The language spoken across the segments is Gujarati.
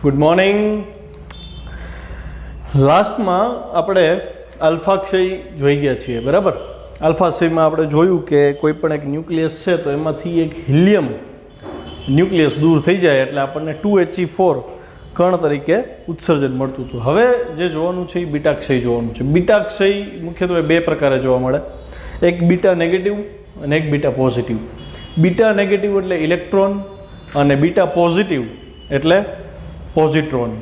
Good morning. લાસ્ટમાં આપણે આલ્ફાક્ષય જોઈ ગયા છીએ, બરાબર. આલ્ફાક્ષયમાં આપણે જોયું કે કોઈ પણ એક ન્યુક્લિયસ છે તો એમાંથી એક હિલિયમ ન્યુક્લિયસ દૂર થઈ જાય એટલે આપણને 2He4 કણ તરીકે ઉત્સર્જન મળતું હતું. હવે જે જોવાનું છે એ બીટાક્ષય જોવાનું છે. બીટાક્ષય મુખ્યત્વે બે પ્રકારે જોવા મળે, એક બીટા નેગેટિવ અને એક બીટા પોઝિટિવ. બીટા નેગેટિવ એટલે ઇલેક્ટ્રોન અને બીટા પોઝિટિવ એટલે પોઝિટ્રોન.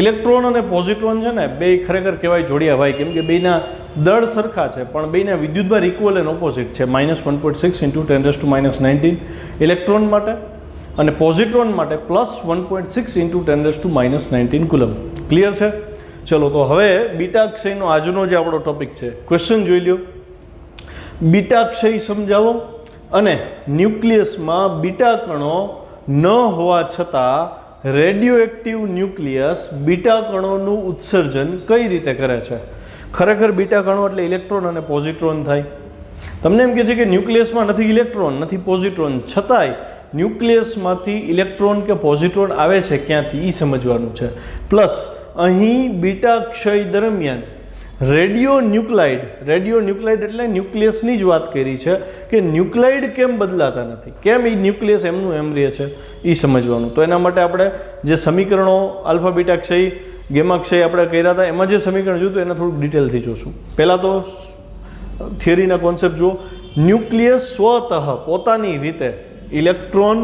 ઇલેક્ટ્રોન અને પોઝિટ્રોન છે ને બે ખરેખર કહેવાય જોડિયા ભાઈ, કેમ કે બેના દળ સરખા છે પણ બેના વિદ્યુતભાર ઇક્વલ એન્ડ ઓપોઝિટ છે. -1.6 × 10⁻19 ઇલેક્ટ્રોન માટે અને પોઝિટ્રોન માટે +1.6 × 10⁻19 કુલમ. ક્લિયર છે? ચલો, તો હવે બીટાક્ષયનો આજનો જે આપણો ટોપિક છે, ક્વેશ્ચન જોઈ લ્યો. બીટાક્ષય સમજાવો અને ન્યુક્લિયસમાં બીટા કણો ન હોવા છતાં રેડિયો એક્ટિવ ન્યુક્લિયસ બીટા કણોનું ઉત્સર્જન કઈ રીતે કરે છે. ખરેખર બીટા કણો એટલે ઇલેક્ટ્રોન અને પોઝિટ્રોન થાય. તમને એમ કહે છે કે ન્યુક્લિયસમાં નથી ઇલેક્ટ્રોન નથી પોઝિટ્રોન, છતાંય ન્યુક્લિયસમાંથી ઇલેક્ટ્રોન કે પોઝિટ્રોન આવે છે ક્યાંથી એ સમજવાનું છે. પ્લસ અહીં બીટા ક્ષય દરમિયાન રેડિયો ન્યુક્લાઇડ એટલે ન્યુક્લિયસની જ વાત કરી છે કે ન્યુક્લાઇડ કેમ બદલાતા નથી, કેમ એ ન્યુક્લિયસ એમનું એમ રહે છે એ સમજવાનું. તો એના માટે આપણે જે સમીકરણો આલ્ફા બીટા ક્ષય ગેમા ક્ષય આપણે કર્યા હતા એમાં જે સમીકરણ જોયું એને થોડુંક ડિટેલથી જોશું. પહેલાં તો થિયરીના કોન્સેપ્ટ જુઓ. ન્યુક્લિયસ સ્વતઃ પોતાની રીતે ઇલેક્ટ્રોન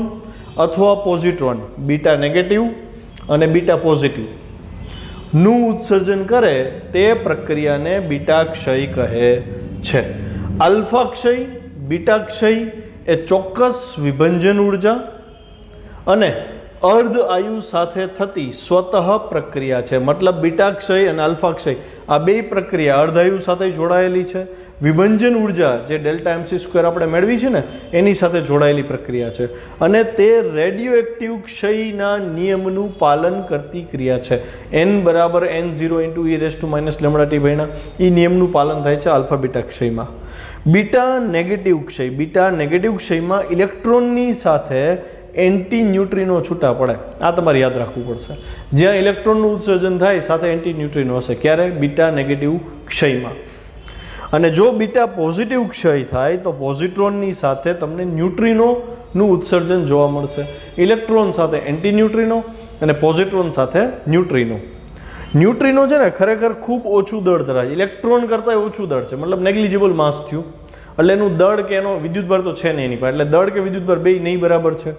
અથવા પોઝિટ્રોન બીટા નેગેટિવ અને બીટા પોઝિટિવ નું ઉત્સર્જન કરે તે પ્રક્રિયાને બીટાક્ષય કહે છે. આલ્ફાક્ષય બીટાક્ષય એ ચોક્કસ વિભંજન ઉર્જા અને અર્ધ આયુ સાથે થતી સ્વતઃ પ્રક્રિયા છે. મતલબ બીટાક્ષય અને આલ્ફાક્ષય આ બે પ્રક્રિયા અર્ધાયુ સાથે જોડાયેલી છે. વિભંજન ઉર્જા જે Δ_mc² આપણે મેળવી છે ને એની સાથે જોડાયેલી પ્રક્રિયા છે અને તે રેડિયો એક્ટિવ ક્ષયના નિયમનું પાલન કરતી ક્રિયા છે. n = n0 × e⁻ λt ભણ્યા એ નિયમનું પાલન થાય છે આલ્ફા બીટા ક્ષયમાં. બીટા નેગેટિવ ક્ષયમાં ઇલેક્ટ્રોનની સાથે એન્ટી ન્યુટ્રિનો છૂટા પડે. આ તમારે યાદ રાખવું પડશે. જ્યાં ઇલેક્ટ્રોનનું ઉત્સર્જન થાય સાથે એન્ટી ન્યુટ્રિનો હશે. ક્યારે? બીટા નેગેટિવ ક્ષયમાં. અને જો બીટા પોઝિટિવ ક્ષય થાય તો પોઝિટ્રોનની સાથે તમને ન્યુટ્રિનોનું ઉત્સર્જન જોવા મળશે. ઇલેક્ટ્રોન સાથે એન્ટી ન્યુટ્રિનો અને પોઝિટ્રોન સાથે ન્યુટ્રિનો. ન્યુટ્રિનો છે ને ખરેખર ખૂબ ઓછું દળ ધરાવે, ઇલેક્ટ્રોન કરતાં ઓછું દળ છે, મતલબ નેગ્લિજિબલ માસ થયું. એટલે એનું દળ કે એનો વિદ્યુતભાર તો છે નહીં એની પાસે, એટલે દળ કે વિદ્યુતભાર બે નહીં બરાબર છે.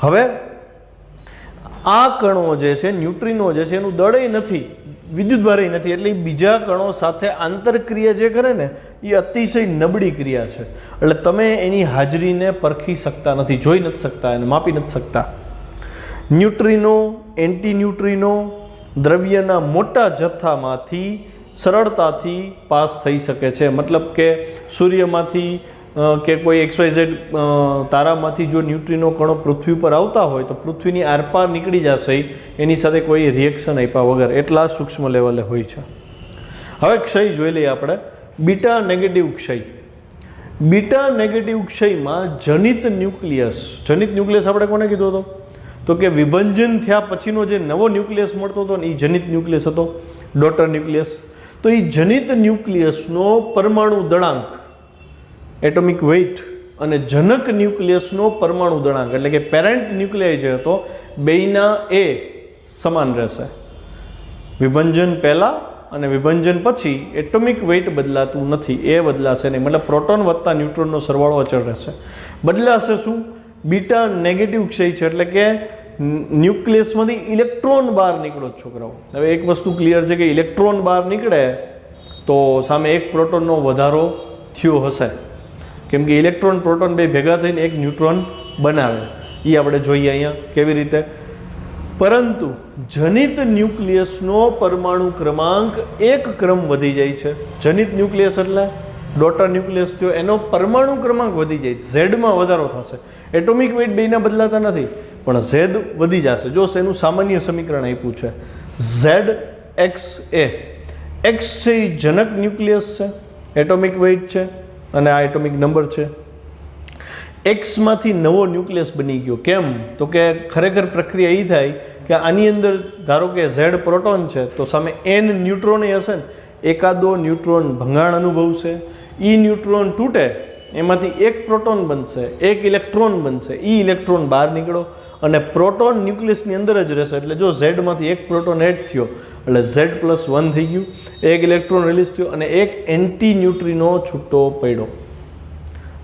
હવે આ કણો જે છે ન્યુટ્રિનો જે છે એનું દળે નથી, વિદ્યુતભારે નથી, એટલે બીજા કણો સાથે આંતરક્રિયા જે કરે ને એ અતિશય નબળી ક્રિયા છે. એટલે તમે એની હાજરીને પરખી શકતા નથી, જોઈ નથી શકતા અને માપી નથી શકતા. ન્યુટ્રિનો એન્ટી ન્યુટ્રિનો દ્રવ્યના મોટા જથ્થામાંથી સરળતાથી પાસ થઈ શકે છે. મતલબ કે સૂર્યમાંથી કે કોઈ XYZ તારામાંથી જો ન્યુટ્રિનો કણો પૃથ્વી પર આવતા હોય તો પૃથ્વીની આરપાર નીકળી જશે એની સાથે કોઈ રિએક્શન આપ્યા વગર, એટલા સૂક્ષ્મ લેવલે હોય છે. હવે ક્ષય જોઈ લઈએ આપણે. બીટા નેગેટિવ ક્ષયમાં જનિત ન્યુક્લિયસ આપણે કોને કીધો હતો? તો કે વિભંજન થયા પછીનો જે નવો ન્યુક્લિયસ મળતો હતો ને એ જનિત ન્યુક્લિયસ હતો, ડોટર ન્યુક્લિયસ. તો એ જનિત ન્યુક્લિયસનો પરમાણુ દળાંક એટોમિક વેઇટ અને જનક ન્યુક્લિયસનો પરમાણુ દળાંક એટલે કે પેરેન્ટ ન્યુક્લિયસ જે હતો બેયના એ સમાન રહેશે. વિભંજન પહેલાં અને વિભંજન પછી એટોમિક વેઇટ બદલાતું નથી, એ બદલાશે નહીં. મતલબ પ્રોટોન વત્તા ન્યુટ્રોનનો સરવાળો અચળ રહેશે. બદલાશે શું? બીટા નેગેટિવ ક્ષય છે એટલે કે ન્યુક્લિયસમાંથી ઇલેક્ટ્રોન બહાર નીકળો છોકરાઓ. હવે એક વસ્તુ ક્લિયર છે કે ઇલેક્ટ્રોન બહાર નીકળે તો સામે એક પ્રોટોનનો વધારો થયો હશે, કેમ કે ઇલેક્ટ્રોન પ્રોટોન બે ભેગા થઈને એક ન્યુટ્રોન બનાવે. એ આપણે જોઈએ અહીંયા કેવી રીતે. પરંતુ જનિત ન્યુક્લિયસનો પરમાણુ ક્રમાંક એક ક્રમ વધી જાય છે. જનિત ન્યુક્લિયસ એટલે ડોટર ન્યુક્લિયસ થયો, એનો પરમાણુ ક્રમાંક વધી જાય, ઝેડમાં વધારો થશે. એટોમિક વેઇટ બેના બદલાતા નથી પણ ઝેડ વધી જશે. જો એનું સામાન્ય સમીકરણ આપ્યું છે ZXA. X છે એ જનક ન્યુક્લિયસ છે, એટોમિક વેઇટ છે અને આ એટોમિક નંબર છે. એક્સમાંથી નવો ન્યુક્લિયસ બની ગયો. કેમ? તો કે ખરેખર પ્રક્રિયા એ થાય કે આની અંદર ધારો કે Z પ્રોટોન છે તો સામે N ન્યુટ્રોન હશે ને, એકાદો ન્યુટ્રોન ભંગાણ અનુભવશે, ન્યુટ્રોન તૂટે એમાંથી એક પ્રોટોન બનશે, એક ઇલેક્ટ્રોન બનશે, ઇલેક્ટ્રોન બહાર નીકળો અને પ્રોટોન ન્યુક્લિયસની અંદર જ રહેશે. એટલે જો ઝેડમાંથી એક પ્રોટોન એડ થયો એટલે Z+1 થઈ ગયું, એક ઇલેક્ટ્રોન રિલીઝ થયો અને એક એન્ટી ન્યુટ્રિનો છૂટો પડ્યો.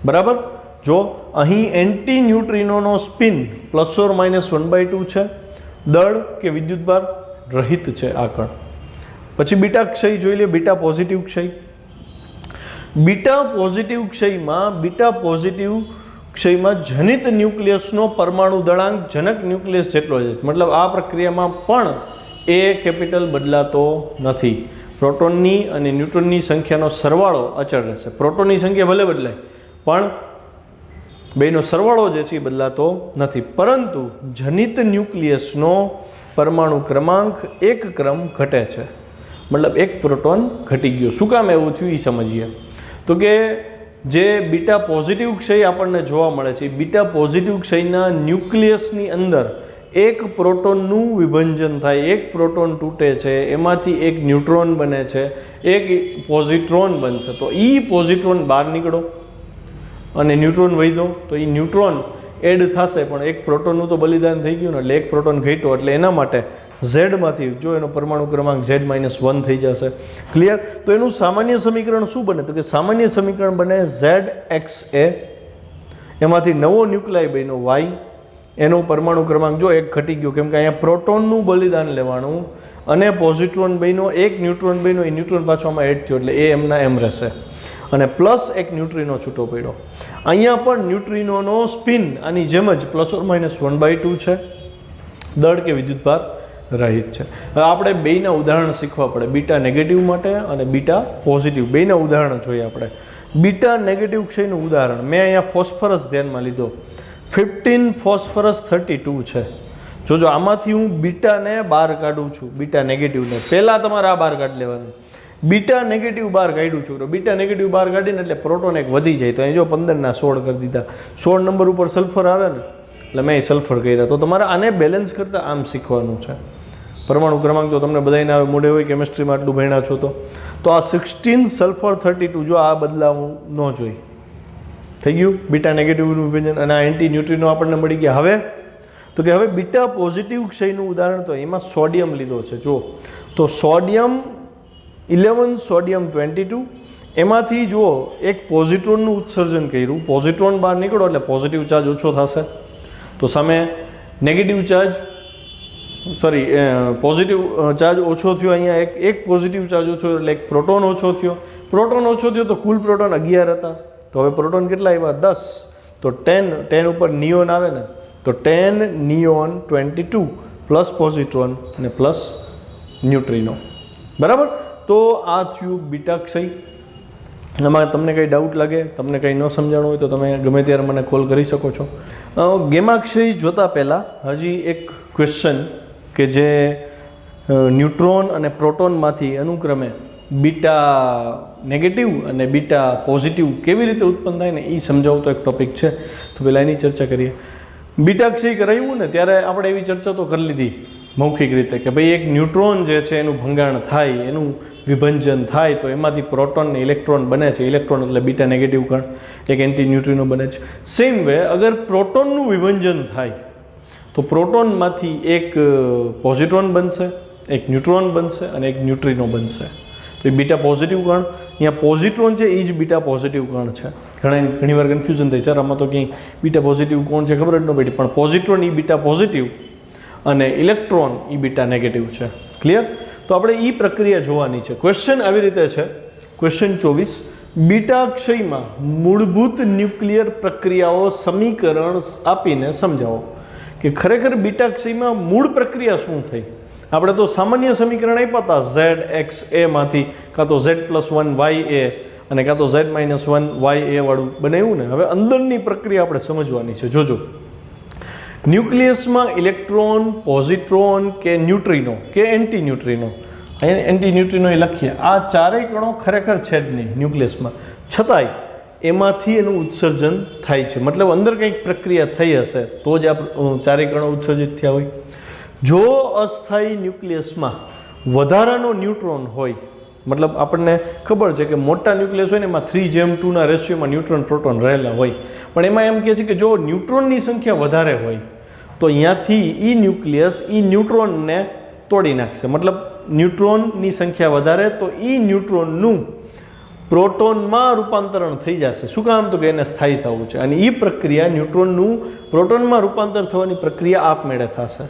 બરાબર. જો અહીં એન્ટી ન્યુટ્રિનોનો સ્પિન ±1/2 છે, દળ કે વિદ્યુતભાર રહિત છે આ કણ. પછી બીટા ક્ષય જોઈ લે, બીટા પોઝિટિવ ક્ષય. બીટા પોઝિટિવ ક્ષયમાં જનિત ન્યુક્લિયસનો પરમાણુ દળાંક જનક ન્યુક્લિયસ જેટલો છે. મતલબ આ પ્રક્રિયામાં પણ એ કેપિટલ બદલાતો નથી. પ્રોટોનની અને ન્યુટ્રોનની સંખ્યાનો સરવાળો અચળ રહેશે. પ્રોટોનની સંખ્યા ભલે બદલાય પણ બેનો સરવાળો જે છે એ બદલાતો નથી. પરંતુ જનિત ન્યુક્લિયસનો પરમાણુ ક્રમાંક એક ક્રમ ઘટે છે. મતલબ એક પ્રોટોન ઘટી ગયો. શું કામ એવું થયું એ સમજીએ. તો કે જે બીટા પોઝિટિવ ક્ષય આપણને જોવા મળે છે, બીટા પોઝિટિવ ક્ષયના ન્યુક્લિયસની અંદર એક પ્રોટોનનું વિભંજન થાય, એક પ્રોટોન તૂટે છે, એમાંથી એક ન્યુટ્રોન બને છે, એક પોઝિટ્રોન બનશે. તો પોઝિટ્રોન બહાર નીકળો અને ન્યુટ્રોન વહી દો તો ન્યુટ્રોન એડ થશે, પણ એક પ્રોટોનનું તો બલિદાન થઈ ગયું ને, એટલે એક પ્રોટોન ઘટ્યો. એટલે એના માટે ઝેડમાંથી જો એનો પરમાણુ ક્રમાંક Z-1 થઈ જશે. ક્લિયર. તો એનું સામાન્ય સમીકરણ શું બને? તો કે સામાન્ય સમીકરણ બને ZXA, એમાંથી નવો ન્યુક્લાય બન્યો Y, એનો પરમાણુ ક્રમાંક જો એક ઘટી ગયો, કેમ કે અહીંયા પ્રોટોનનું બલિદાન લેવાનું, અને પોઝિટ્રોન બન્યો, એક ન્યુટ્રોન બન્યો, એ ન્યુટ્રોન પાછો આમાં એડ થયો એટલે એ એમના એમ રહેશે, અને પ્લસ એક ન્યુટ્રિનો છૂટો પડ્યો. અહીંયા પણ ન્યુટ્રિનોનો સ્પિન આની જેમ જ ±1/2 છે, દળ કે વિદ્યુતભાર રહિત છે. હવે આપણે બેયના ઉદાહરણ શીખવા પડે, બીટા નેગેટિવ માટે અને બીટા પોઝિટિવ. બેયના ઉદાહરણ જોઈએ આપણે. બીટા નેગેટિવ ક્ષયનું ઉદાહરણ મેં અહીંયા ફોસ્ફરસ ધ્યાનમાં લીધો. 15 ફોસ્ફરસ 32 છે. જોજો આમાંથી હું બીટાને બહાર કાઢું છું, બીટા નેગેટિવને. પહેલાં તમારે આ બહાર કાઢી લેવાનું. બીટા નેગેટિવ બહાર કાઢ્યું છું તો બીટા નેગેટિવ બહાર કાઢીને એટલે પ્રોટોન એક વધી જાય. તો અહીં જો 15 16 કરી દીધા. 16 નંબર ઉપર સલ્ફર આવે ને એટલે મેં સલ્ફર કર્યા. તો તમારે આને બેલેન્સ કરતાં આમ શીખવાનું છે. પરમાણુ ક્રમાંક તો તમને બધાને આવે, મોઢે હોય, કેમિસ્ટ્રીમાં આટલું ભણ્યા છો તો આ 16 સલ્ફર 32 જો આ બદલાવ ન જોઈ થઈ ગયું બીટા નેગેટિવનું વિભાજન, અને આ એન્ટી ન્યુટ્રિનો આપણને મળી ગયા. હવે તો કે હવે બીટા પોઝિટિવ ક્ષયનું ઉદાહરણ તો એમાં સોડિયમ લીધો છે. જો તો સોડિયમ 11 સોડિયમ 22, એમાંથી જુઓ એક પોઝિટ્રોનનું ઉત્સર્જન કર્યું, પોઝિટ્રોન બહાર નીકળો એટલે પોઝિટિવ ચાર્જ ઓછો થશે. તો સામે નેગેટિવ ચાર્જ પોઝિટિવ ચાર્જ ઓછો થયો. અહીંયા એક પોઝિટિવ ચાર્જ ઓછો એટલે એક પ્રોટોન ઓછો થયો. પ્રોટોન ઓછો થયો તો કુલ પ્રોટોન 11 હતા. તો હવે પ્રોટોન કેટલા આવ્યા? 10. તો 10 ઉપર નિયોન આવે ને, તો 10 નિયોન 22 પ્લસ પોઝિટ્રોન અને પ્લસ ન્યુટ્રિનો. બરાબર. તો આ થયું બીટા ક્ષય. એમાં તમને કંઈ ડાઉટ લાગે, તમને કંઈ ન સમજાણું હોય તો તમે ગમે ત્યારે મને કોલ કરી શકો છો. ગેમા ક્ષય જોતાં પહેલાં હજી એક ક્વેશ્ચન કે જે ન્યુટ્રોન અને પ્રોટોનમાંથી અનુક્રમે બીટા નેગેટિવ અને બીટા પોઝિટિવ કેવી રીતે ઉત્પન્ન થાય ને એ સમજાવતો એક ટોપિક છે. તો પહેલાં એની ચર્ચા કરીએ. બીટા ક્ષય કરાવ્યું ને ત્યારે આપણે એવી ચર્ચા તો કરી લીધી મૌખિક રીતે કે ભાઈ એક ન્યુટ્રોન જે છે એનું ભંગાણ થાય, એનું વિભંજન થાય તો એમાંથી પ્રોટોન ને ઇલેક્ટ્રોન બને છે. ઇલેક્ટ્રોન એટલે બીટા નેગેટિવ કણ, એક એન્ટી ન્યુટ્રિનો બને છે. સેમ વે અગર પ્રોટોનનું વિભંજન થાય તો પ્રોટોનમાંથી એક પોઝિટ્રોન બનશે, એક ન્યુટ્રોન બનશે અને એક ન્યુટ્રિનો બનશે. તો એ બીટા પોઝિટિવ કણ, અહીંયા પોઝિટ્રોન છે એ જ બીટા પોઝિટિવ કણ છે. ઘણીવાર કન્ફ્યુઝન થાય, સર આમાં તો ક્યાંય બીટા પોઝિટિવ કોણ છે ખબર જ ન પડી, પણ પોઝિટ્રોન એ બીટા પોઝિટિવ અને ઇલેક્ટ્રોન એ બીટા નેગેટિવ છે. ક્લિયર. તો આપણે એ પ્રક્રિયા જોવાની છે. ક્વેશ્ચન આવી રીતે છે. ક્વેશ્ચન 24, બીટા ક્ષયમાં મૂળભૂત ન્યુક્લિયર પ્રક્રિયાઓ સમીકરણ આપીને સમજાવો કે ખરેખર બીટા ક્ષયમાં મૂળ પ્રક્રિયા શું થઈ. આપણે તો સામાન્ય સમીકરણ આપ્યા હતા ZXA માંથી, કાં તો Z+1YA અને કાં તો Z-1YA વાળું બનાવ્યું ને. હવે અંદરની પ્રક્રિયા આપણે સમજવાની છે. જોજો ન્યુક્લિયસમાં ઇલેક્ટ્રોન, પોઝિટ્રોન કે ન્યુટ્રિનો કે એન્ટી ન્યુટ્રિનો, અહીંયા એન્ટી ન્યુટ્રિનો એ લખીએ, આ ચારેય કણો ખરેખર છે જ નહીં ન્યુક્લિયસમાં, છતાંય એમાંથી એનું ઉત્સર્જન થાય છે. મતલબ અંદર કંઈક પ્રક્રિયા થઈ હશે તો જ આ ચારેય કણો ઉત્સર્જિત થયા હોય. જો અસ્થાયી ન્યુક્લિયસમાં વધારાનો ન્યુટ્રોન હોય, મતલબ આપણને ખબર છે કે મોટા ન્યુક્લિયસ હોય ને એમાં 3:2 રેશિયોમાં ન્યુટ્રોન પ્રોટોન રહેલા હોય, પણ એમાં એમ કહે છે કે જો ન્યુટ્રોનની સંખ્યા વધારે હોય તો અહીંયાથી ન્યુક્લિયસ ન્યુટ્રોનને તોડી નાખશે. મતલબ ન્યુટ્રોનની સંખ્યા વધારે તો ન્યુટ્રોનનું પ્રોટોનમાં રૂપાંતરણ થઈ જશે. શું કામ? તો કે એને સ્થાયી થવું છે, અને પ્રક્રિયા ન્યુટ્રોનનું પ્રોટોનમાં રૂપાંતર થવાની પ્રક્રિયા આપમેળે થશે.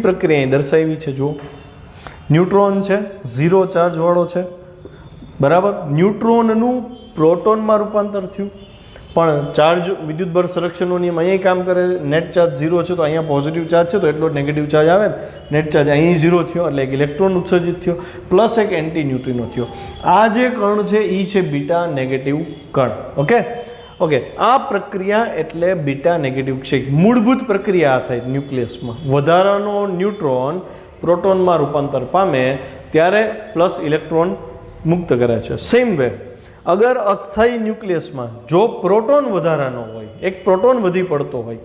પ્રક્રિયા અહીં દર્શાવી છે. જો ન્યુટ્રોન છે 0 ચાર્જવાળો છે, બરાબર. ન્યુટ્રોનનું પ્રોટોનમાં રૂપાંતર થયું, પણ ચાર્જ વિદ્યુતભાર સંરક્ષણનો નિયમ અહીંયા કામ કરે. નેટ ચાર્જ 0 છે તો અહીંયા પોઝિટિવ ચાર્જ છે તો એટલો જ નેગેટિવ ચાર્જ આવે. નેટ ચાર્જ અહીં 0 થયો એટલે એક ઇલેક્ટ્રોન ઉત્સર્જિત થયો પ્લસ એક એન્ટી ન્યુટ્રિનો થયો. આ જે કણ છે એ છે બીટા નેગેટિવ કણ. ઓકે, આ પ્રક્રિયા એટલે બીટા નેગેટિવ ક્ષય. મૂળભૂત પ્રક્રિયા આ થાય ન્યુક્લિયસમાં. વધારાનો ન્યુટ્રોન પ્રોટોનમાં રૂપાંતર પામે ત્યારે પ્લસ ઇલેક્ટ્રોન મુક્ત કરે છે. સેમ વે અગર અસ્થાયી ન્યુક્લિયસમાં જો પ્રોટોન વધારાનો હોય, એક પ્રોટોન વધી પડતો હોય,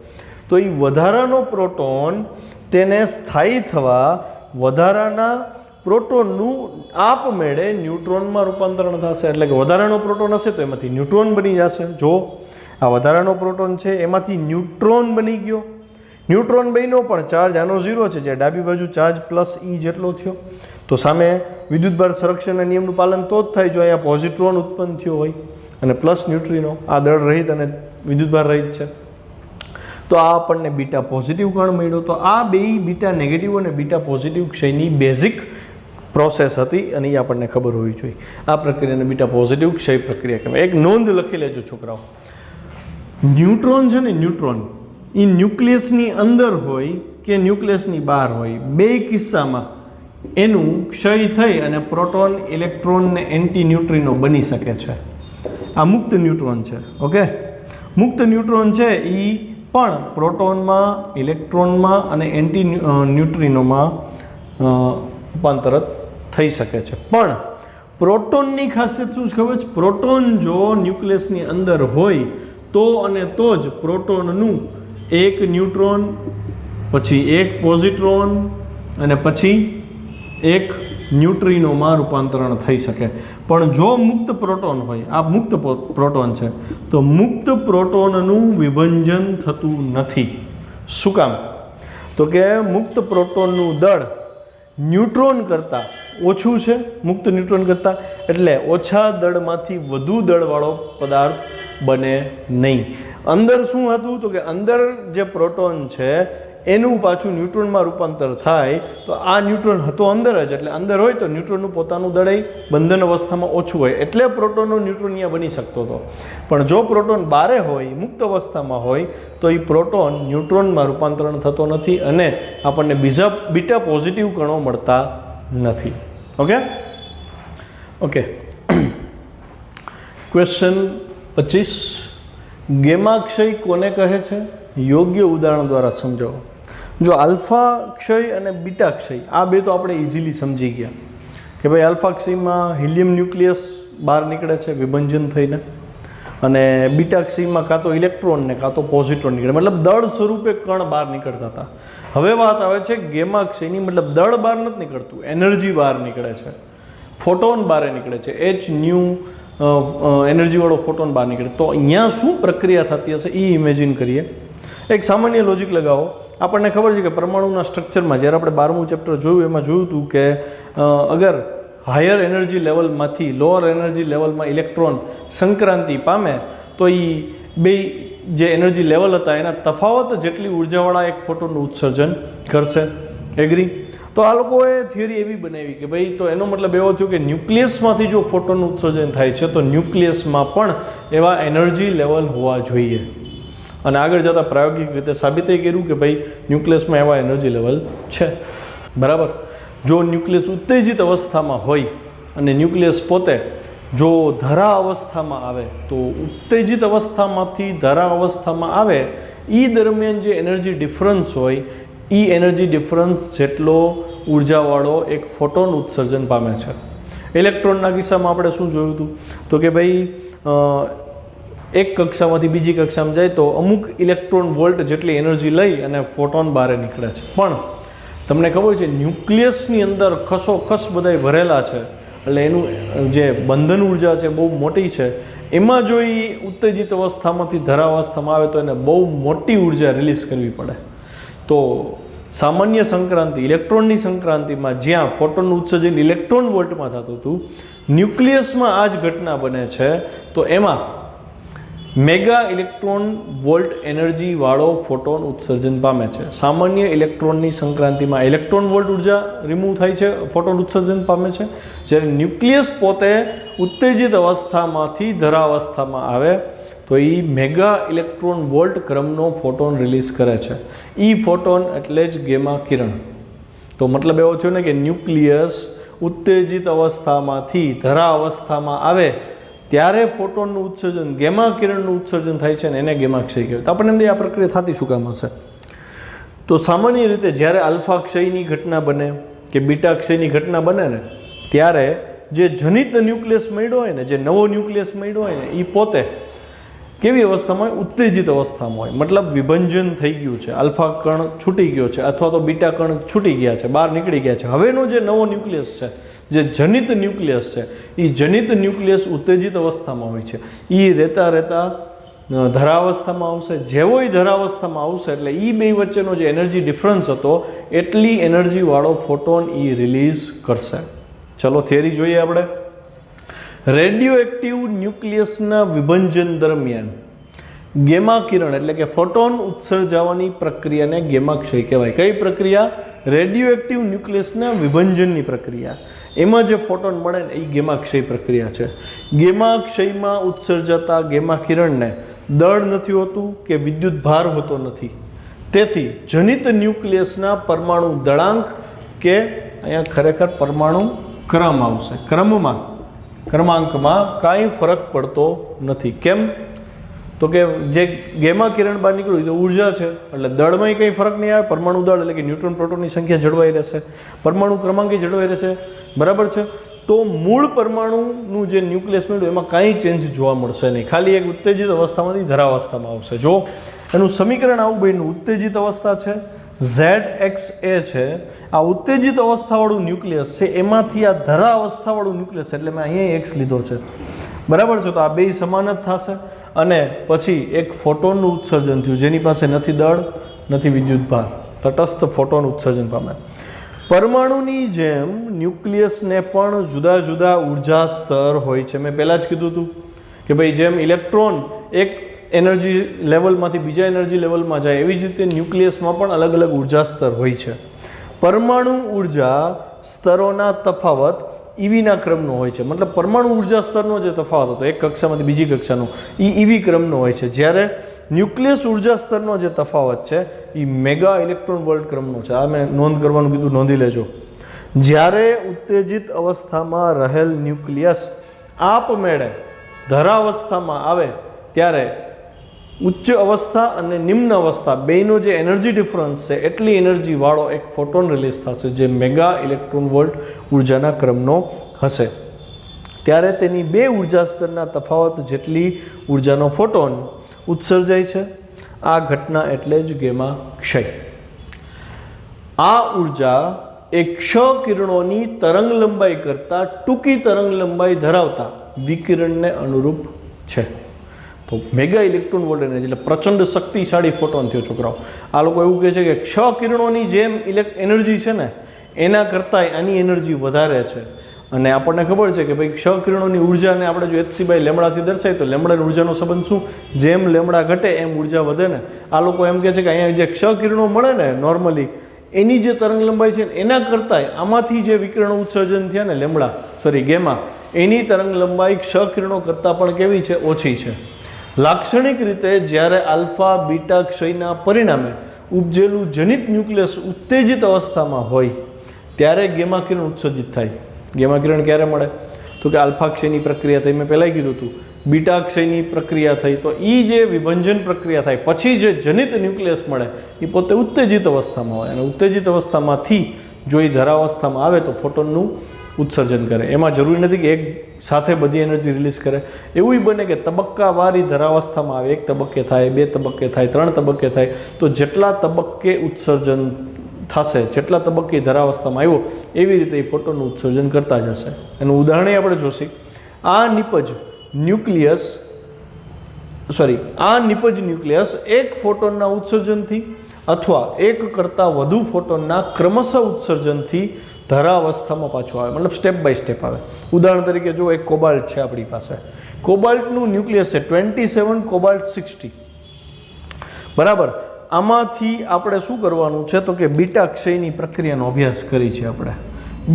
તો એ વધારાનો પ્રોટોન તેને સ્થાયી થવા વધારાના પ્રોટોનનું આપમેળે ન્યુટ્રોનમાં રૂપાંતરણ થશે. એટલે કે વધારાનો પ્રોટોન હશે તો એમાંથી ન્યુટ્રોન બની જશે. જો આ વધારાનો પ્રોટોન છે એમાંથી ન્યુટ્રોન બની ગયો. ન્યુટ્રોન બન્યો પણ ચાર્જ આનો 0 છે, જે ડાબી બાજુ ચાર્જ પ્લસ જેટલો થયો. તો સામે વિદ્યુતભાર સંરક્ષણના નિયમનું પાલન તો જ થાય જો અહીંયા પોઝિટ્રોન ઉત્પન્ન થયો હોય અને પ્લસ ન્યુટ્રિનો. આ દળ રહિત અને વિદ્યુતભાર રહિત છે તો આ આપણને બીટા પોઝિટિવ કણ મળ્યો. તો આ બે બીટા નેગેટિવ અને બીટા પોઝિટિવ ક્ષયની બેઝિક પ્રોસેસ હતી અને એ આપણને ખબર હોવી જોઈએ. આ પ્રક્રિયાને બીટા પોઝિટિવ ક્ષય પ્રક્રિયા કહેવાય. એક નોંધ લખી લેજો છોકરાઓ, ન્યુટ્રોન છે ને, ન્યુટ્રોન એ ન્યુક્લિયસની અંદર હોય કે ન્યુક્લિયસની બહાર હોય, બે કિસ્સામાં એનું ક્ષય થઈ અને પ્રોટોન, ઇલેક્ટ્રોન ને એન્ટી ન્યુટ્રિનો બની શકે છે. આ મુક્ત ન્યુટ્રોન છે. ઓકે, મુક્ત ન્યુટ્રોન છે એ પણ પ્રોટોનમાં, ઇલેક્ટ્રોનમાં અને એન્ટી ન્યુટ્રિનોમાં રૂપાંતરિત થઈ શકે છે. પણ પ્રોટોનની ખાસિયત શું છે ખબર છે? પ્રોટોન જો ન્યુક્લિયસની અંદર હોય તો અને તો જ પ્રોટોનનું એક ન્યુટ્રોન, પછી એક પોઝિટ્રોન અને પછી એક ન્યુટ્રિનોમાં રૂપાંતરણ થઈ શકે. પણ જો મુક્ત પ્રોટોન હોય, આ મુક્ત પ્રોટોન છે, તો મુક્ત પ્રોટોનનું વિભંજન થતું નથી. શું કામ? તો કે મુક્ત પ્રોટોનનું દળ ન્યુટ્રોન કરતાં ઓછું છે, મુક્ત ન્યુટ્રોન કરતાં, એટલે ઓછા દળમાંથી વધુ દળવાળો પદાર્થ બને નહીં. અંદર શું હતું? તો કે અંદર જે પ્રોટોન છે એનું પાછું ન્યુટ્રોનમાં રૂપાંતર થાય તો આ ન્યુટ્રોન હતો અંદર જ, એટલે અંદર હોય તો ન્યુટ્રોનનું પોતાનું દળ બંધન અવસ્થામાં ઓછું હોય એટલે પ્રોટોનનો ન્યુટ્રોન અહીંયા બની શકતો હતો. પણ જો પ્રોટોન બારે હોય, મુક્ત અવસ્થામાં હોય, તો એ પ્રોટોન ન્યુટ્રોનમાં રૂપાંતરણ થતો નથી અને આપણને બીજા બીટા પોઝિટિવ કણો મળતા નથી. ઓકે, ક્વેશ્ચન 25, ગેમા ક્ષય કોને કહે છે? યોગ્ય ઉદાહરણ દ્વારા સમજાવો. જો આલ્ફા ક્ષય અને બીટા ક્ષય, આ બે તો આપણે ઇઝીલી સમજી ગયા કે ભાઈ આલ્ફા ક્ષયમાં હિલિયમ ન્યુક્લિયસ બહાર નીકળે છે વિભંજન થઈને, અને બીટા ક્ષયમાં કાં તો ઇલેક્ટ્રોન ને કાં તો પોઝિટ્રોન નીકળે, મતલબ દળ સ્વરૂપે કણ બહાર નીકળતા હતા. હવે વાત આવે છે ગેમા ક્ષયની, મતલબ દળ બહાર નથી નીકળતું, એનર્જી બહાર નીકળે છે, ફોટોન બહાર નીકળે છે, એનર્જીવાળો ફોટોન બહાર નીકળે. તો અહીંયા શું પ્રક્રિયા થતી હશે એ ઇમેજિન કરીએ. એક સામાન્ય લોજિક લગાવો. આપણને ખબર છે કે પરમાણુના સ્ટ્રક્ચરમાં જ્યારે આપણે 12મું ચેપ્ટર જોયું એમાં જોયું હતું કે અગર હાયર એનર્જી લેવલમાંથી લોઅર એનર્જી લેવલમાં ઇલેક્ટ્રોન સંક્રાંતિ પામે તો એ બે જે એનર્જી લેવલ હતા એના તફાવત જેટલી ઉર્જાવાળા એક ફોટોનનું ઉત્સર્જન કરશે. એગ્રી? તો આ લોકોએ થિયરી એવી બનાવી કે ભાઈ, તો એનો મતલબ એવો થયો કે ન્યુક્લિયસમાંથી જો ફોટોનનું ઉત્સર્જન થાય છે તો ન્યુક્લિયસમાં પણ એવા એનર્જી લેવલ હોવા જોઈએ. અને આગળ જતાં પ્રાયોગિક રીતે સાબિત કર્યું કે ભાઈ ન્યુક્લિયસમાં એવા એનર્જી લેવલ છે. બરાબર? જો ન્યુક્લિયસ ઉત્તેજિત અવસ્થામાં હોય અને ન્યુક્લિયસ પોતે જો ધરા અવસ્થામાં આવે તો ઉત્તેજિત અવસ્થામાંથી ધરા અવસ્થામાં આવે એ દરમિયાન જે એનર્જી ડિફરન્સ હોય એ એનર્જી ડિફરન્સ જેટલો ઉર્જાવાળો એક ફોટોન ઉત્સર્જન પામે છે. ઇલેક્ટ્રોનના કિસ્સામાં આપણે શું જોયું હતું? તો કે ભાઈ એક કક્ષામાંથી બીજી કક્ષામાં જાય તો અમુક ઇલેક્ટ્રોન વોલ્ટ જેટલી એનર્જી લઈ અને ફોટોન બહાર નીકળે છે. પણ તમને ખબર છે ન્યુક્લિયસની અંદર ખસોખસ બધાય ભરેલા છે, એટલે એનું જે બંધન ઉર્જા છે બહુ મોટી છે. એમાં જો એ ઉત્તેજિત અવસ્થામાંથી ધરાવસ્થામાં આવે તો એને બહુ મોટી ઉર્જા રિલીઝ કરવી પડે. તો સામાન્ય સંક્રાંતિ ઇલેક્ટ્રોનની સંક્રાંતિમાં જ્યાં ફોટોનનું ઉત્સર્જન ઇલેક્ટ્રોન વોલ્ટમાં થતું હતું, ન્યુક્લિયસમાં આ જ ઘટના બને છે. તો એમાં મેગા ઇલેક્ટ્રોન વોલ્ટ એનર્જીવાળો ફોટોન ઉત્સર્જન પામે છે. સામાન્ય ઇલેક્ટ્રોનની સંક્રાંતિમાં ઇલેક્ટ્રોન વોલ્ટ ઉર્જા રિમૂવ થાય છે, ફોટોન ઉત્સર્જન પામે છે. જ્યારે ન્યુક્લિયસ પોતે ઉત્તેજિત અવસ્થામાંથી ધરાવસ્થામાં આવે તો એ મેગા ઇલેક્ટ્રોન વોલ્ટ ક્રમનો ફોટોન રિલીઝ કરે છે. એ ફોટોન એટલે જ ગેમા કિરણ. તો મતલબ એવો થયો ને કે ન્યુક્લિયસ ઉત્તેજિત અવસ્થામાંથી ધરા અવસ્થામાં આવે ત્યારે ફોટોનનું ઉત્સર્જન ગેમા કિરણનું ઉત્સર્જન થાય છે, ને એને ગેમા ક્ષય કહેવાય. તો આપણને આ પ્રક્રિયા થતી શું કામ હશે? તો સામાન્ય રીતે જ્યારે આલ્ફા ક્ષયની ઘટના બને કે બીટા ક્ષયની ઘટના બને ને ત્યારે જે જનિત ન્યુક્લિયસ મળ્યો હોય ને, જે નવો ન્યુક્લિયસ મળ્યો હોય ને, એ પોતે કેવી અવસ્થામાં હોય? ઉત્તેજિત અવસ્થામાં હોય. મતલબ વિભંજન થઈ ગયું છે, આલ્ફા કણ છૂટી ગયો છે અથવા તો બીટા કણ છૂટી ગયા છે, બહાર નીકળી ગયા છે. હવેનો જે નવો ન્યુક્લિયસ છે, જે જનિત ન્યુક્લિયસ છે, એ જનિત ન્યુક્લિયસ ઉત્તેજિત અવસ્થામાં હોય છે. એ રહેતા રહેતા ધરાવસ્થામાં આવશે. જેવો એ ધરાવસ્થામાં આવશે એટલે એ બે વચ્ચેનો જે એનર્જી ડિફરન્સ હતો એટલી એનર્જીવાળો ફોટોન એ રિલીઝ કરશે. ચલો થિયરી જોઈએ આપણે. રેડિયો એક્ટિવ ન્યુક્લિયસના વિભંજન દરમિયાન ગેમા કિરણ એટલે કે ફોટોન ઉત્સર્જાવાની પ્રક્રિયાને ગેમા ક્ષય કહેવાય. કઈ પ્રક્રિયા? રેડિયો એક્ટિવ ન્યુક્લિયસના વિભંજનની પ્રક્રિયા. એમાં જે ફોટોન મળે ને એ ગેમા ક્ષય પ્રક્રિયા છે. ગેમા ક્ષયમાં ઉત્સર્જાતા ગેમા કિરણને દળ નથી હોતું કે વિદ્યુત ભાર હોતો નથી. તેથી જનિત ન્યુક્લિયસના પરમાણુ દળાંક કે અહીંયા ખરેખર પરમાણુ ક્રમ આવશે, ક્રમાંકમાં કાંઈ ફરક પડતો નથી. કેમ? તો કે જે ગેમા કિરણ બહાર નીકળ્યું તો ઉર્જા છે, એટલે દળમાં કંઈ ફરક નહીં આવે. પરમાણુ દળ એટલે કે ન્યુટ્રોન પ્રોટોનની સંખ્યા જળવાઈ રહેશે, પરમાણુ ક્રમાંક જળવાઈ રહેશે, બરાબર છે. તો મૂળ પરમાણુનું જે ન્યુક્લિયસ મળ્યું એમાં કાંઈ ચેન્જ જોવા મળશે નહીં, ખાલી એક ઉત્તેજિત અવસ્થામાંથી ધરાવસ્થામાં આવશે. જો એનું સમીકરણ આવું બન્યું, ઉત્તેજિત અવસ્થા છે ZXA છે, આ ઉત્તેજિત અવસ્થાવાળું ન્યુક્લિયસ છે, એમાંથી આ ધરા અવસ્થાવાળું ન્યુક્લિયસ એટલે મેં અહીંયા X લીધો છે, બરાબર છે. તો આ બે સમાન જ થશે. અને પછી એક ફોટોનનું ઉત્સર્જન થયું જેની પાસે નથી દળ નથી વિદ્યુત ભાર, તટસ્થ ફોટોન ઉત્સર્જન પામે. પરમાણુની જેમ ન્યુક્લિયસને પણ જુદા જુદા ઉર્જા સ્તર હોય છે. મેં પહેલાં જ કીધું હતું કે ભાઈ જેમ ઇલેક્ટ્રોન એક એનર્જી લેવલમાંથી બીજા એનર્જી લેવલમાં જાય એવી જ રીતે ન્યુક્લિયસમાં પણ અલગ અલગ ઉર્જા સ્તર હોય છે. પરમાણુ ઉર્જા સ્તરોના તફાવત ઈવીના ક્રમનો હોય છે. મતલબ પરમાણુ ઉર્જા સ્તરનો જે તફાવત હતો એક કક્ષામાંથી બીજી કક્ષાનો એ ઈવી ક્રમનો હોય છે, જ્યારે ન્યુક્લિયસ ઉર્જા સ્તરનો જે તફાવત છે એ મેગા ઇલેક્ટ્રોન વોલ્ટ ક્રમનો છે. આ મેં નોંધ કરવાનું કીધું, નોંધી લેજો. જ્યારે ઉત્તેજિત અવસ્થામાં રહેલ ન્યુક્લિયસ આપમેળે ધરાવસ્થામાં આવે ત્યારે ઉચ્ચ અવસ્થા અને નિમ્ન અવસ્થા બેનો જે એનર્જી ડિફરન્સ છે એટલી એનર્જીવાળો એક ફોટોન રિલીઝ થશે જે મેગા ઇલેક્ટ્રોન વોલ્ટ ઉર્જાના ક્રમનો હશે. ત્યારે તેની બે ઉર્જા સ્તરના તફાવત જેટલી ઉર્જાનો ફોટોન ઉત્સર્જાય છે. આ ઘટના એટલે જ ગેમા ક્ષય. આ ઉર્જા એ ક્ષ કિરણોની તરંગ લંબાઈ કરતાં ટૂંકી તરંગ લંબાઈ ધરાવતા વિકિરણને અનુરૂપ છે. તો મેગા ઇલેક્ટ્રોન વોલ્ટ એનર્જી એટલે પ્રચંડ શક્તિશાળી ફોટોન થયો છોકરાઓ. આ લોકો એવું કહે છે કે ક્ષ કિરણોની જેમ એનર્જી છે ને એના કરતાં આની એનર્જી વધારે છે. અને આપણને ખબર છે કે ભાઈ ક્ષ કિરણોની ઉર્જાને આપણે જો HC/λ લેમડાથી દર્શાવીએ તો લેમડાની ઉર્જાનો સંબંધ શું? જેમ લેમડા ઘટે એમ ઉર્જા વધે ને. આ લોકો એમ કહે છે કે અહીંયા જે ક્ષ કિરણો મળે ને નોર્મલી એની જે તરંગ લંબાઈ છે એના કરતાંય આમાંથી જે વિકિરણો ઉત્સર્જન થયા ને ગેમા, એની તરંગ લંબાઈ ક્ષ કિરણો કરતાં પણ કેવી છે? ઓછી છે. લાક્ષણિક રીતે જ્યારે આલ્ફા બીટા ક્ષયના પરિણામે ઉપજેલું જનિત ન્યુક્લિયસ ઉત્તેજિત અવસ્થામાં હોય ત્યારે ગેમા કિરણ ઉત્સર્જિત થાય. ગેમા કિરણ ક્યારે મળે? તો કે આલ્ફા ક્ષયની પ્રક્રિયા થઈ, મેં પહેલાં કીધું હતું. બીટા ક્ષયની પ્રક્રિયા થઈ તો એ જે વિભંજન પ્રક્રિયા થાય પછી જે જનિત ન્યુક્લિયસ મળે એ પોતે ઉત્તેજિત અવસ્થામાં હોય, અને ઉત્તેજિત અવસ્થામાંથી જો એ ધરાવસ્થામાં આવે તો ફોટોનનું ઉત્સર્જન કરે. એમાં જરૂરી નથી કે એક સાથે બધી એનર્જી રિલીઝ કરે. એવું બને કે તબક્કાવારી ધરાવસ્થામાં આવે, એક તબક્કે થાય, બે તબક્કે થાય, ત્રણ તબક્કે થાય. તો જેટલા તબક્કે ઉત્સર્જન થશે, જેટલા તબક્કે ધરાવસ્થામાં આવ્યો એવી રીતે એ ફોટોનનું ઉત્સર્જન કરતા જશે. એનું ઉદાહરણ આપણે જોશી. આ નિપજ ન્યુક્લિયસ એક ફોટોનના ઉત્સર્જનથી અથવા એક કરતાં વધુ ફોટોનના ક્રમશઃ ઉત્સર્જનથી ધરાવસ્થામાં પાછો આવે, મતલબ સ્ટેપ બાય સ્ટેપ આવે. ઉદાહરણ તરીકે જો એક કોબાલ્ટ છે આપણી પાસે, કોબાલ્ટનું ન્યુક્લિયસ છે 27 કોબાલ્ટ 60, બરાબર. આમાંથી આપણે શું કરવાનું છે તો કે બીટા ક્ષયની પ્રક્રિયાનો અભ્યાસ કરી છે આપણે.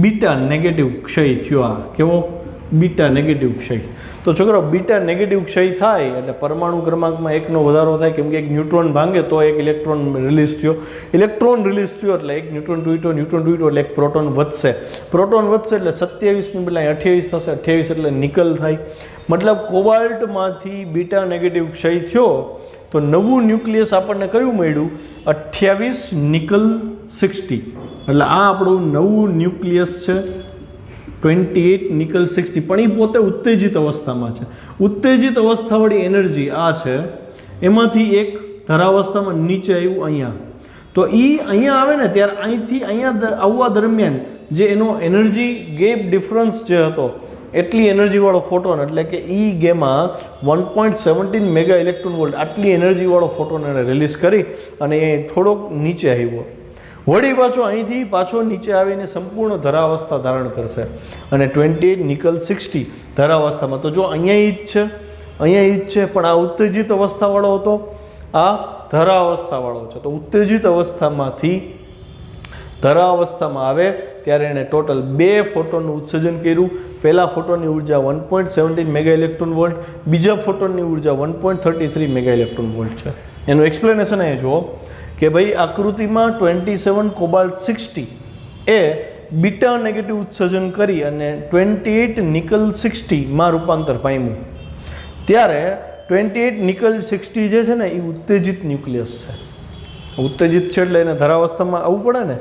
બીટા નેગેટિવ ક્ષય થયો, આ કેવો બીટા નેગેટિવ ક્ષય. તો છોકરો બીટા નેગેટિવ ક્ષય થાય એટલે પરમાણુ ક્રમાંકમાં એકનો વધારો થાય, કેમ કે એક ન્યુટ્રોન ભાંગે તો એક ઇલેક્ટ્રોન રિલીઝ થયો, ઇલેક્ટ્રોન રિલીઝ થયો એટલે એક ન્યુટ્રોન તૂટ્યો, ન્યુટ્રોન તૂટ્યો એટલે એક પ્રોટોન વધશે, પ્રોટોન વધશે એટલે 27ની બદલે 28 થશે, 28 એટલે નિકલ થાય. મતલબ કોબાલ્ટમાંથી બીટા નેગેટિવ ક્ષય થયો તો નવું ન્યુક્લિયસ આપણને કયું મળ્યું? 28 નિકલ 60. એટલે આ આપણું નવું ન્યુક્લિયસ છે 28 નિકલ 60, પણ એ પોતે ઉત્તેજિત અવસ્થામાં છે. ઉત્તેજિત અવસ્થાવાળી એનર્જી આ છે, એમાંથી એક ધરાવસ્થામાં નીચે આવ્યું અહીંયા, તો એ અહીંયા આવે ને ત્યારે અહીંથી અહીંયા આવવા દરમિયાન જે એનો એનર્જી ગેપ ડિફરન્સ જે હતો એટલી એનર્જીવાળો ફોટોન, એટલે કે ઈ ગેમા 1.17 મેગા ઇલેક્ટ્રોન વોલ્ટ, આટલી એનર્જીવાળો ફોટોન એને રિલીઝ કરી અને એ થોડોક નીચે આવ્યો. વળી પાછો અહીંથી પાછો નીચે આવીને સંપૂર્ણ ધરાવસ્થા ધારણ કરશે અને 28 નિકલ 60 ધરાવસ્થામાં. તો જો અહીંયા ઈ જ છે, અહીંયા ઈ જ છે, પણ આ ઉત્તેજિત અવસ્થાવાળો હતો, આ ધરાવસ્થાવાળો છે. તો ઉત્તેજિત અવસ્થામાંથી ધરાવસ્થામાં આવે ત્યારે એણે ટોટલ 2 ફોટોનનું ઉત્સર્જન કર્યું. પહેલા ફોટોનની ઉર્જા 1.17 મેગા ઇલેક્ટ્રોન વોલ્ટ, બીજા ફોટોનની ઉર્જા 1.33 મેગા ઇલેક્ટ્રોન વોલ્ટ છે. એનું એક્સપ્લેનેશન એ જુઓ કે ભાઈ આકૃતિમાં 27 કોબાલ્ટ 60 એ બીટા નેગેટિવ ઉત્સર્જન કરી અને 28 નિકલ 60માં રૂપાંતર પામ્યું. ત્યારે 28 નિકલ 60 જે છે ને એ ઉત્તેજિત ન્યુક્લિયસ છે. ઉત્તેજિત છે એટલે એને ધરાવસ્થામાં આવવું પડે ને,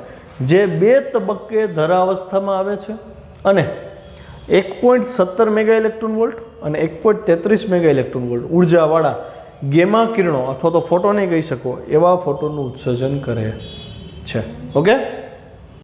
જે 2 તબક્કે ધરાવસ્થામાં આવે છે અને 1.17 મેગા ઇલેક્ટ્રોન વોલ્ટ અને 1.33 મેગા ઇલેક્ટ્રોન વોલ્ટ ઉર્જાવાળા ગેમા કિરણો અથવા તો ફોટોને કહી શકો એવા ફોટોનું ઉત્સર્જન કરે છે. ઓકે.